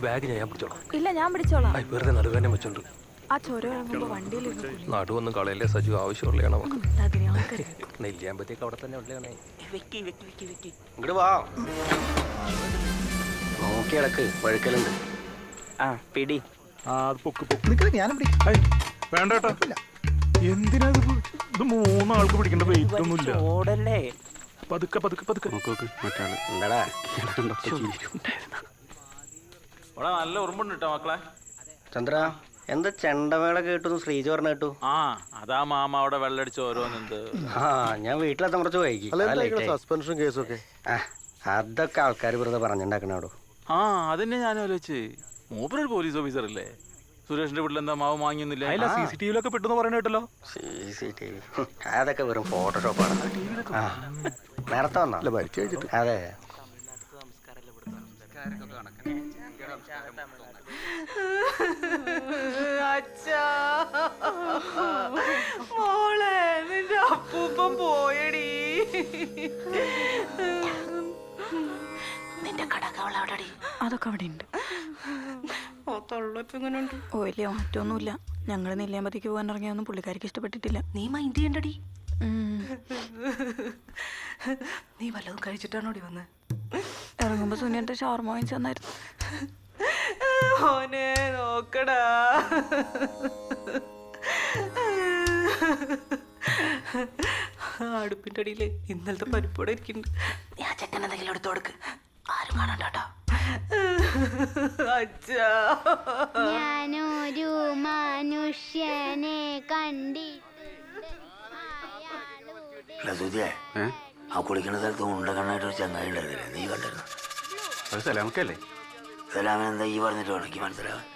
Bag ഞാൻ പിടിച്ചോളാം. ഇല്ല, ഞാൻ പിടിച്ചോളാം. വെറുതെ നടുവേനെ വെച്ചോണ്ട് ആ ചോര ഇറങ്ങുമ്പോ വണ്ടിയിൽ നടുവൊന്നും കളയല്ലേ സജു, ആവശ്യമുള്ളതാണ് നമുക്ക്. നെല്ലിയാമ്പത്തേക്ക് അവിടെ തന്നെ ഉള്ളതാണേ. ഇങ്ങോട്ട് വാ, നോക്കി കിടക്ക്, വഴുക്കലുണ്ട്. പിടി. വേണ്ട എന്തിനാ ഇത്? മൂന്നാൾക്ക് പിടിക്കേണ്ട വെയിറ്റ് ഒന്നുമില്ല. ഓടല്ലേ? പതുക്കെ പതുക്കെ പതുക്കെ. എന്താടാ നല്ല ഉറുമ്പുണ്ട് കേട്ടോ മക്കളെ. ചന്ദ്ര, എന്താ ചെണ്ടമേള കേട്ടു ശ്രീജ പറഞ്ഞ കേട്ടു? ആ അതാ മാമ അവിടെ വെള്ളടിച്ച് ഓരോന്നെന്ത്. ഞാൻ വീട്ടിലെത്താൻ കുറച്ച് വൈകി. സസ്പെൻഷൻ കേസൊക്കെ അതൊക്കെ ആൾക്കാർ വെറുതെ പറഞ്ഞിട്ടുണ്ടാക്കണോ? ആ അതന്നെ ഞാൻ ആലോചിച്ച്. മൂപ്പരൊരു പോലീസ് ഓഫീസർ അല്ലേ? സുരേഷിന്റെ വീട്ടിൽ എന്താ മാവ് വാങ്ങിയൊന്നുമില്ല? CCTV-ലൊക്കെ പെട്ടെന്ന് പറയുന്ന കേട്ടല്ലോ. CCTV അതൊക്കെ വെറും ഫോട്ടോഷോപ്പാണ്. നേരത്തെ വന്നോ? അതെ. അച്ഛാ, മോളെ നിന്റെ അപ്പൂപ്പൻ പോയടി. നിന്റെ കടകവള അവിടെടി. അതൊക്കെ അവിടെ ഉണ്ട്. തൊള്ളപ്പ് എങ്ങനെയുണ്ട്? ഓ വലിയ മാറ്റമൊന്നുമില്ല. ഞങ്ങൾ നെല്ലിയാമ്പതിക്ക് പോകാൻ ഇറങ്ങിയൊന്നും പുള്ളിക്കാരിക്ക് ഇഷ്ടപ്പെട്ടിട്ടില്ല. നീ മൈൻഡ് ചെയ്യണ്ടടി. നീ വല്ലതും കഴിച്ചിട്ടാണോടി വന്ന്? ഇറങ്ങുമ്പോ സുനിയന്റെ ഷവർമ വാങ്ങിച്ചു തന്നായിരുന്നു. ഓനെ നോക്കടാ. അടുപ്പിന്റെ അടിയില് ഇന്നലത്തെ പരിപ്പോടെ ഇരിക്കുന്നുണ്ട്. നീ ആ ചെക്കൻ എന്തെങ്കിലും എടുത്തു കൊടുക്ക്, ആരും കാണാട്ടോ. അച്ഛാ, ഞാനൊരു മനുഷ്യനെ കണ്ടിട്ടുണ്ട്. ആ കുളിക്കണ സ്ഥലത്ത് ഉണ്ടക്കണ്ണായിട്ടൊരു ചങ്ങായി ഉണ്ടായിരുന്നില്ലേ, നീ കണ്ടിരുന്നു? സലാമക്കല്ലേ? സലാമൻ എന്താ ഈ പറഞ്ഞിട്ട് വേണം എനിക്ക് മനസ്സിലാവാൻ.